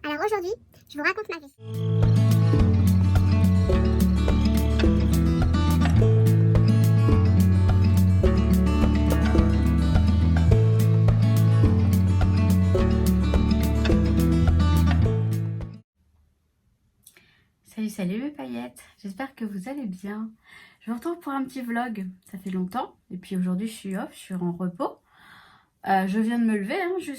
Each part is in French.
Alors aujourd'hui, je vous raconte ma vie. Salut mes paillettes, j'espère que vous allez bien. Je vous retrouve pour un petit vlog, ça fait longtemps. Et puis aujourd'hui je suis off, je suis en repos. Je viens de me lever, je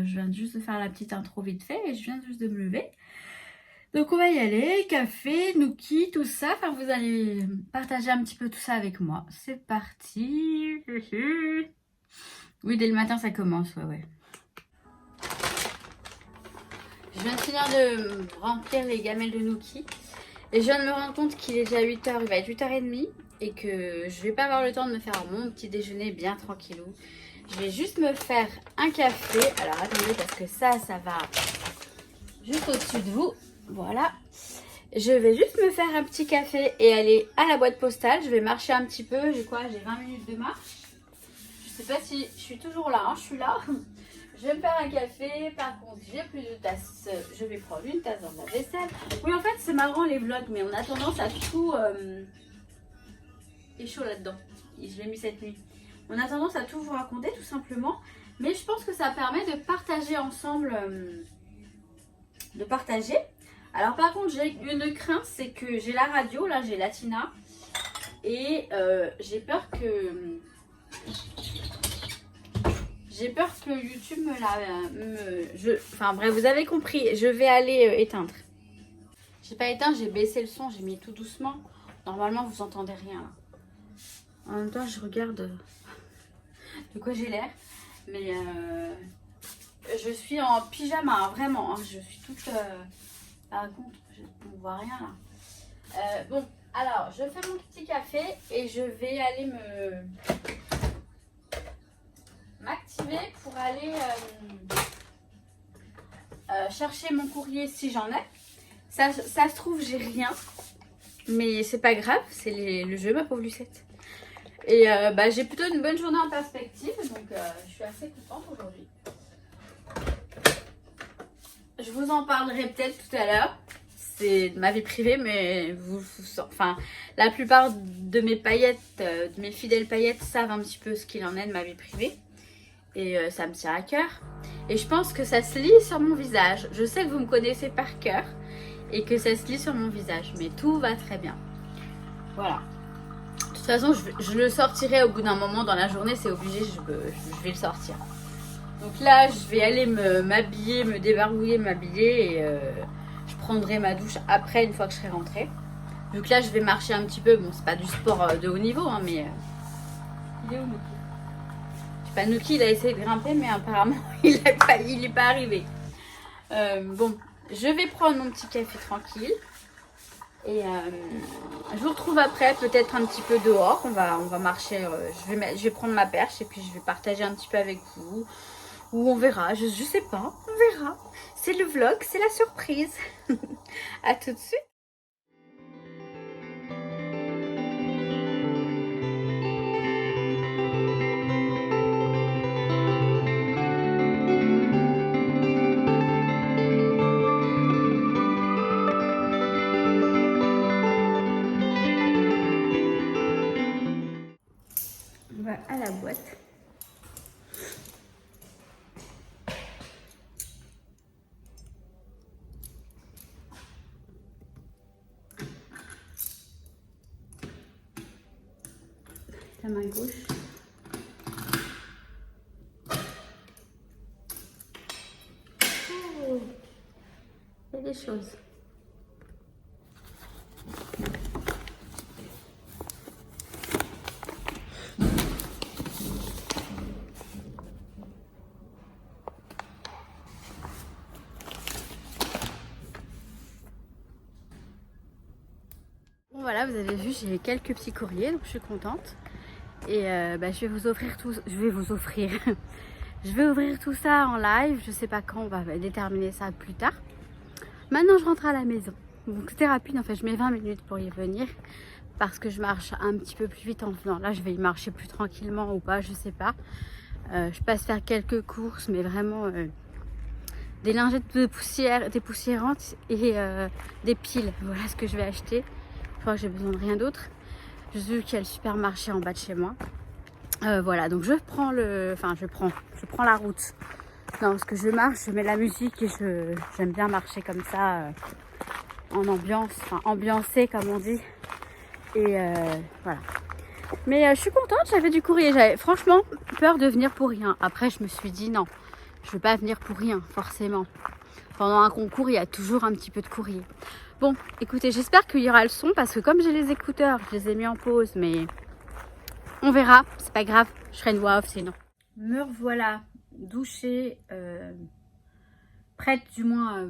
viens juste de faire la petite intro vite fait et je viens juste de me lever. Donc on va y aller, café, nookie, tout ça. Enfin vous allez partager un petit peu tout ça avec moi. C'est parti. Oui, dès le matin ça commence, ouais. Je viens de finir de remplir les gamelles de nookie. Et je viens de me rendre compte qu'il est déjà 8h, il va être 8h30 et que je vais pas avoir le temps de me faire mon petit déjeuner bien tranquillou. Je vais juste me faire un café. Alors attendez parce que ça va juste au-dessus de vous. Voilà. Je vais juste me faire un petit café et aller à la boîte postale. Je vais marcher un petit peu. J'ai 20 minutes de marche. Je sais pas si je suis toujours là, je suis là. Je vais me faire un café, par contre j'ai plus de tasses, je vais prendre une tasse dans la vaisselle. Oui en fait c'est marrant les vlogs mais on a tendance à tout... Il est chaud là-dedans, je l'ai mis cette nuit. On a tendance à tout vous raconter tout simplement. Mais je pense que ça permet de partager ensemble, Alors par contre j'ai une crainte, c'est que j'ai la radio, là j'ai Latina. Et j'ai peur que... YouTube Enfin bref, vous avez compris. Je vais aller éteindre. J'ai pas éteint, j'ai baissé le son, j'ai mis tout doucement. Normalement, vous entendez rien là. En même temps, je regarde de quoi j'ai l'air. Mais je suis en pyjama, vraiment. Je suis toute... Par contre, on voit rien là. Bon, alors, je fais mon petit café et je vais aller m'activer pour aller chercher mon courrier si j'en ai. Ça se trouve j'ai rien, mais c'est pas grave, c'est le jeu ma pauvre Lucette. Et j'ai plutôt une bonne journée en perspective, donc je suis assez contente aujourd'hui. Je vous en parlerai peut-être tout à l'heure. C'est de ma vie privée, mais enfin, la plupart de mes paillettes, de mes fidèles paillettes savent un petit peu ce qu'il en est de ma vie privée. Et ça me tient à cœur. Et je pense que ça se lit sur mon visage. Je sais que vous me connaissez par cœur et que ça se lit sur mon visage. Mais tout va très bien. Voilà. De toute façon, je le sortirai au bout d'un moment dans la journée. C'est obligé, je vais le sortir. Donc là, je vais aller m'habiller, me débarouiller, m'habiller. Et je prendrai ma douche après, une fois que je serai rentrée. Donc là, je vais marcher un petit peu. Bon, c'est pas du sport de haut niveau, mais... Il est où, Nookie ? Nookie il a essayé de grimper mais apparemment il est pas arrivé. Bon, je vais prendre mon petit café tranquille et je vous retrouve après, peut-être un petit peu dehors. On va marcher, je vais prendre ma perche et puis je vais partager un petit peu avec vous. Ou on verra, je sais pas, on verra. C'est le vlog, c'est la surprise. À tout de suite. À la boîte. La main gauche. Oh, il y a des choses. Bon voilà, vous avez vu, j'ai quelques petits courriers, donc je suis contente. Et je vais vous offrir tout. Je vais ouvrir tout ça en live. Je sais pas quand, on va déterminer ça plus tard. Maintenant, je rentre à la maison. Donc c'était rapide, en fait, je mets 20 minutes pour y venir. Parce que je marche un petit peu plus vite en venant. Là, je vais y marcher plus tranquillement ou pas, je sais pas. Je passe faire quelques courses, mais vraiment des lingettes de poussière, des poussiérantes et des piles. Voilà ce que je vais acheter. Je crois que j'ai besoin de rien d'autre. Je sais qu'il y a le supermarché en bas de chez moi. Voilà, donc je prends la route. Non, parce que je marche, je mets la musique et j'aime bien marcher comme ça en ambiance, enfin ambiancé comme on dit. Et voilà. Mais je suis contente, j'avais du courrier. J'avais franchement peur de venir pour rien. Après, je me suis dit non, je ne veux pas venir pour rien, forcément. Pendant un concours, il y a toujours un petit peu de courrier. Bon, écoutez, j'espère qu'il y aura le son parce que comme j'ai les écouteurs, je les ai mis en pause, mais on verra, c'est pas grave, je ferai une voix off sinon. Me revoilà douchée, prête du moins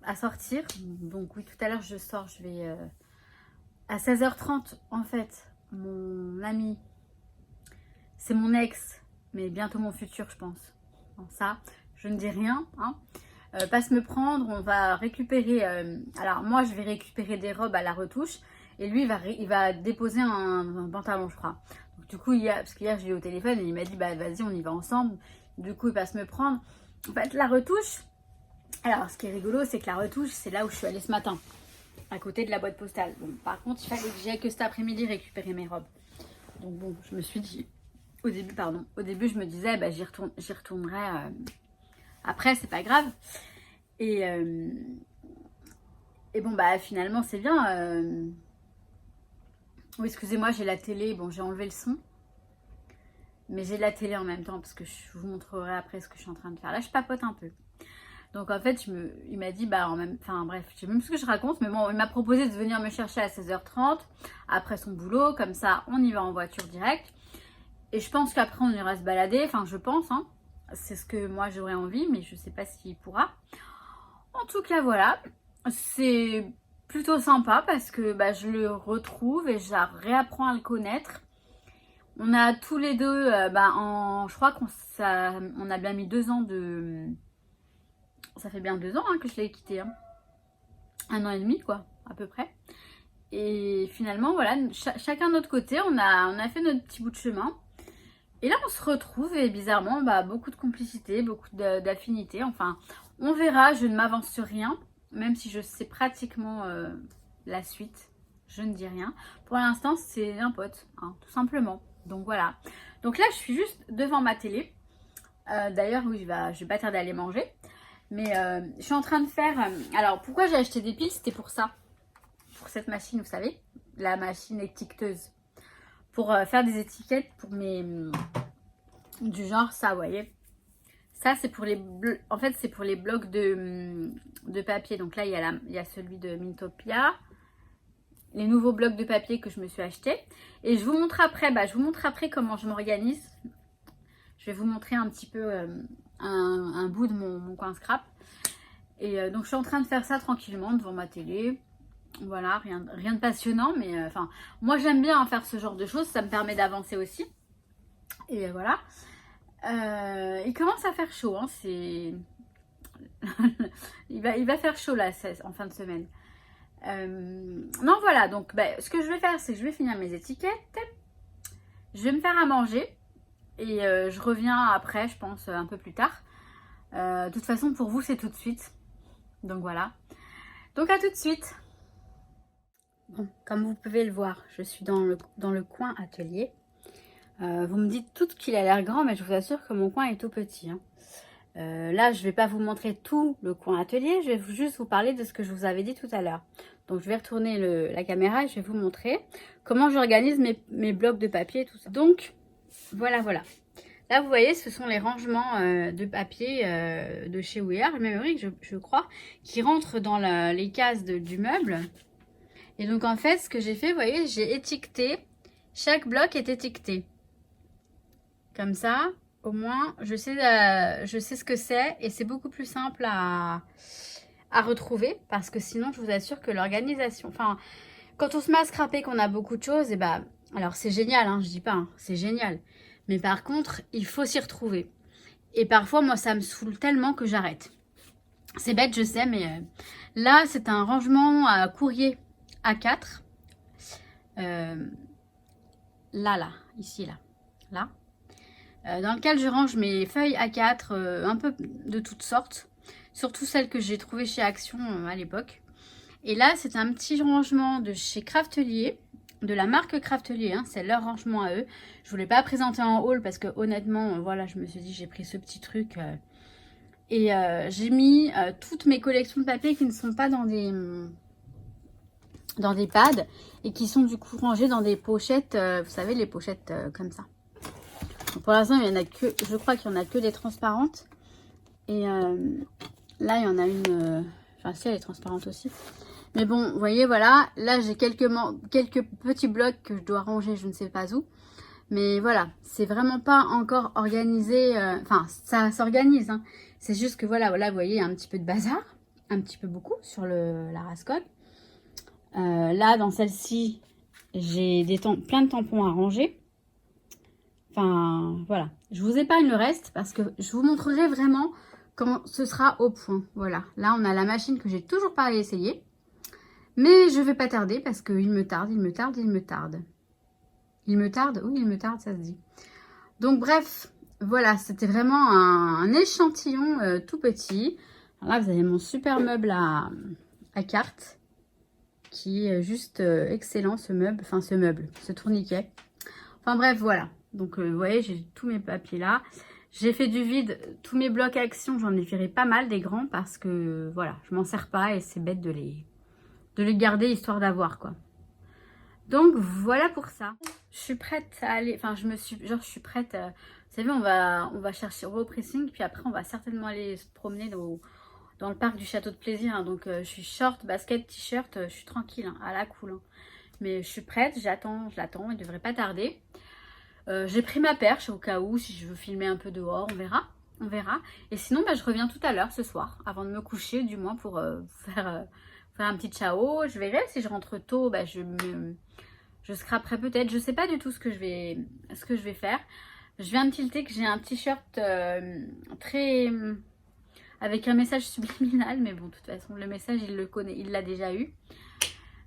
à sortir. Donc oui, tout à l'heure je sors, je vais à 16h30 en fait. Mon ami, c'est mon ex, mais bientôt mon futur je pense. Bon, ça, je ne dis rien, hein. Passe me prendre, on va récupérer, alors moi je vais récupérer des robes à la retouche et lui il va déposer un pantalon je crois. Donc du coup parce qu'hier je l'ai eu au téléphone et il m'a dit bah vas-y on y va ensemble, du coup il passe me prendre. En fait la retouche, alors ce qui est rigolo c'est que la retouche c'est là où je suis allée ce matin, à côté de la boîte postale. Bon par contre il fallait que j'aille que cet après-midi récupérer mes robes. Donc bon je me suis dit, au début je me disais bah j'y retournerai après, c'est pas grave. Et bon, bah finalement, c'est bien. Oui, excusez-moi, j'ai la télé. Bon, j'ai enlevé le son. Mais j'ai la télé en même temps parce que je vous montrerai après ce que je suis en train de faire. Là, je papote un peu. Donc, en fait, il m'a dit, bah, enfin, bref, je sais même ce que je raconte. Mais bon, il m'a proposé de venir me chercher à 16h30 après son boulot. Comme ça, on y va en voiture direct. Et je pense qu'après, on ira se balader. Enfin, je pense, hein. C'est ce que moi j'aurais envie, mais je sais pas s'il pourra. En tout cas, voilà. C'est plutôt sympa parce que bah, je le retrouve et je réapprends à le connaître. On a tous les deux, je crois on a bien mis 2 ans de... Ça fait bien 2 ans hein, que je l'ai quitté. Hein. 1 an et demi, quoi, à peu près. Et finalement, voilà, chacun de notre côté, on a fait notre petit bout de chemin. Et là, on se retrouve et bizarrement, bah, beaucoup de complicité, beaucoup d'affinité. Enfin, on verra, je ne m'avance sur rien, même si je sais pratiquement la suite. Je ne dis rien. Pour l'instant, c'est un pote, hein, tout simplement. Donc voilà. Donc là, je suis juste devant ma télé. D'ailleurs, oui, je vais pas tarder à aller manger. Mais je suis en train de faire... alors, pourquoi j'ai acheté des piles? C'était pour ça. Pour cette machine, vous savez, la machine étiqueteuse. Pour faire des étiquettes pour mes... du genre ça, vous voyez. Ça, c'est pour les... En fait, c'est pour les blocs de papier. Donc là, il y a celui de Mintopia. Les nouveaux blocs de papier que je me suis acheté. Et je vous montre après, comment je m'organise. Je vais vous montrer un petit peu un bout de mon coin scrap. Et donc, je suis en train de faire ça tranquillement devant ma télé. Voilà, rien de passionnant, mais enfin, moi j'aime bien faire ce genre de choses, ça me permet d'avancer aussi. Et voilà. Il commence à faire chaud, hein, c'est... il va faire chaud là, en fin de semaine. Non, voilà, donc ce que je vais faire, c'est que je vais finir mes étiquettes. Je vais me faire à manger. Et je reviens après, je pense, un peu plus tard. De toute façon, pour vous, c'est tout de suite. Donc voilà. Donc à tout de suite. Bon, comme vous pouvez le voir, je suis dans le coin atelier. Vous me dites toutes qu'il a l'air grand, mais je vous assure que mon coin est tout petit. Hein. Là, je ne vais pas vous montrer tout le coin atelier, je vais juste vous parler de ce que je vous avais dit tout à l'heure. Donc, je vais retourner la caméra et je vais vous montrer comment j'organise mes blocs de papier et tout ça. Donc, voilà. Là, vous voyez, ce sont les rangements de papier de chez We Are Memory, je crois, qui rentrent dans les cases du meuble. Et donc, en fait, ce que j'ai fait, vous voyez, j'ai étiqueté. Chaque bloc est étiqueté. Comme ça, au moins, je sais ce que c'est. Et c'est beaucoup plus simple à retrouver. Parce que sinon, je vous assure que l'organisation... Enfin, quand on se met à scraper, qu'on a beaucoup de choses, et alors, c'est génial, hein, je dis pas, hein, c'est génial. Mais par contre, il faut s'y retrouver. Et parfois, moi, ça me saoule tellement que j'arrête. C'est bête, je sais, mais là, c'est un rangement à courrier A4. Ici, là. Dans lequel je range mes feuilles A4, un peu de toutes sortes. surtout celles que j'ai trouvées chez Action à l'époque. Et là, c'est un petit rangement de chez Craftelier, de la marque Craftelier, hein, c'est leur rangement à eux. Je voulais pas présenter en haul parce que honnêtement, voilà, je me suis dit, j'ai pris ce petit truc et j'ai mis toutes mes collections de papier qui ne sont pas dans des pads et qui sont du coup rangées dans des pochettes, vous savez, les pochettes comme ça. Donc, pour l'instant, il y en a que, je crois qu'il y en a que des transparentes. Et là, il y en a une, enfin si, elle est transparente aussi. Mais bon, vous voyez, voilà, là j'ai quelques petits blocs que je dois ranger, je ne sais pas où. Mais voilà, c'est vraiment pas encore organisé, enfin ça s'organise, hein. C'est juste que voilà, vous voyez, il y a un petit peu de bazar, un petit peu beaucoup sur la Rascode. Là, dans celle-ci, j'ai plein de tampons à ranger. Enfin, voilà, je vous épargne le reste parce que je vous montrerai vraiment quand ce sera au point. Voilà, là on a la machine que j'ai toujours pas essayé. Mais je vais pas tarder parce qu'il me tarde, il me tarde, il me tarde. Il me tarde, oui, il me tarde, ça se dit. Donc bref, voilà, c'était vraiment un échantillon tout petit. Alors là, vous avez mon super meuble à cartes qui est juste excellent, ce meuble, enfin ce tourniquet. Enfin bref, voilà. Donc vous voyez, j'ai tous mes papiers là. J'ai fait du vide, tous mes blocs Action, j'en ai viré pas mal des grands parce que voilà, je m'en sers pas et c'est bête de les garder histoire d'avoir quoi. Donc voilà pour ça. Je suis prête à aller, enfin je suis prête, vous savez, on va chercher, on va au pressing, puis après on va certainement aller se promener dans le parc du Château de Plaisir, hein. Donc je suis short, basket, t-shirt, je suis tranquille, hein, à la cool, hein. Mais je suis prête, je l'attends, il devrait pas tarder. J'ai pris ma perche au cas où, si je veux filmer un peu dehors, on verra. Et sinon, je reviens tout à l'heure ce soir, avant de me coucher, du moins pour faire un petit ciao. Je verrai si je rentre tôt, je scraperai peut-être. Je sais pas du tout ce que je vais faire. Je viens de tilter que j'ai un t-shirt très avec un message subliminal, mais bon, de toute façon, le message, il le connaît, il l'a déjà eu.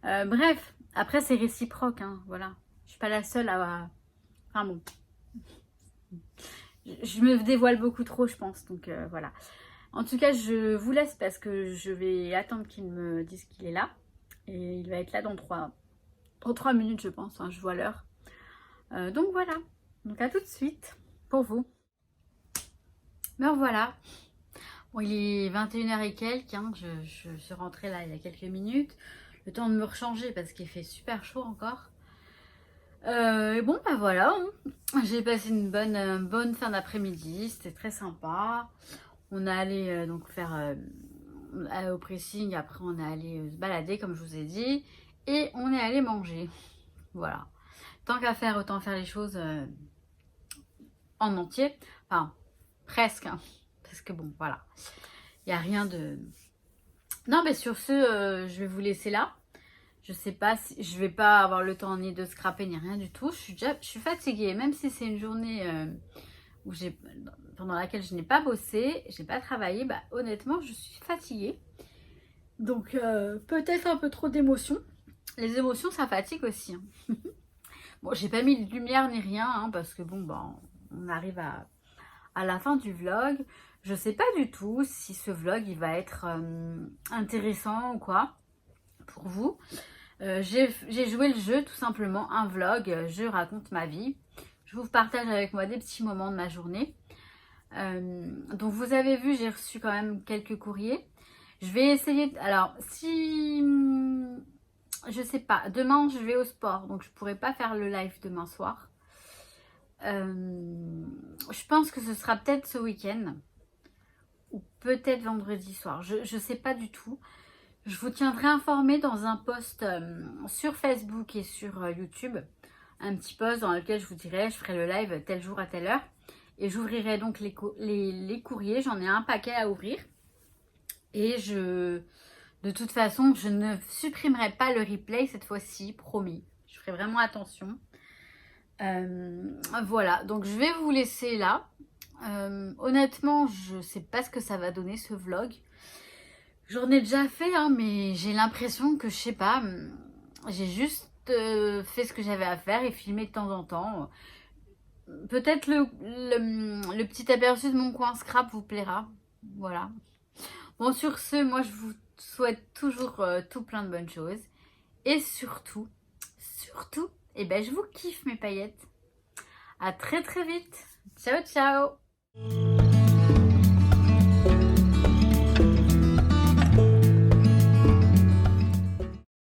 Bref, après, c'est réciproque, hein, voilà. Je suis pas la seule à... Enfin bon. Je me dévoile beaucoup trop, je pense, donc voilà. En tout cas, je vous laisse parce que je vais attendre qu'il me dise qu'il est là. Et il va être là dans 3 minutes, je pense, hein, je vois l'heure. Donc voilà, donc à tout de suite pour vous. Me revoilà. Bon, il est 21h et quelques, hein, je suis rentrée là il y a quelques minutes. Le temps de me rechanger parce qu'il fait super chaud encore. Et bon, voilà, hein. J'ai passé une bonne fin d'après-midi, c'était très sympa. On est allé donc faire au pressing, après on est allé se balader comme je vous ai dit. Et on est allé manger. Voilà. Tant qu'à faire, autant faire les choses en entier. Enfin, presque, hein. Parce que bon, voilà. Il n'y a rien de... Non, mais sur ce, je vais vous laisser là. Je sais pas si je vais pas avoir le temps ni de scraper ni rien du tout. Je suis fatiguée, même si c'est une journée pendant laquelle je n'ai pas bossé, j'ai pas travaillé. Honnêtement, je suis fatiguée. Donc peut-être un peu trop d'émotions. Les émotions, ça fatigue aussi, hein. Bon, j'ai pas mis de lumière ni rien, hein, parce que bon, on arrive à la fin du vlog. Je sais pas du tout si ce vlog il va être intéressant ou quoi pour vous. J'ai joué le jeu tout simplement, un vlog, je raconte ma vie. Je vous partage avec moi des petits moments de ma journée. Donc vous avez vu, j'ai reçu quand même quelques courriers. Je vais essayer, alors si, je sais pas, demain je vais au sport, donc je pourrai pas faire le live demain soir. Je pense que ce sera peut-être ce week-end ou peut-être vendredi soir, je sais pas du tout. Je vous tiendrai informé dans un post sur Facebook et sur YouTube. Un petit post dans lequel je vous dirai, je ferai le live tel jour à telle heure. Et j'ouvrirai donc les courriers. J'en ai un paquet à ouvrir. Et de toute façon, je ne supprimerai pas le replay cette fois-ci, promis. Je ferai vraiment attention. Voilà, donc je vais vous laisser là. Honnêtement, je ne sais pas ce que ça va donner ce vlog. J'en ai déjà fait, hein, mais j'ai l'impression que, je sais pas, j'ai juste fait ce que j'avais à faire et filmé de temps en temps. Peut-être le petit aperçu de mon coin scrap vous plaira. Voilà. Bon, sur ce, moi je vous souhaite toujours tout plein de bonnes choses. Et surtout, eh ben, je vous kiffe mes paillettes. À très très vite. Ciao ciao.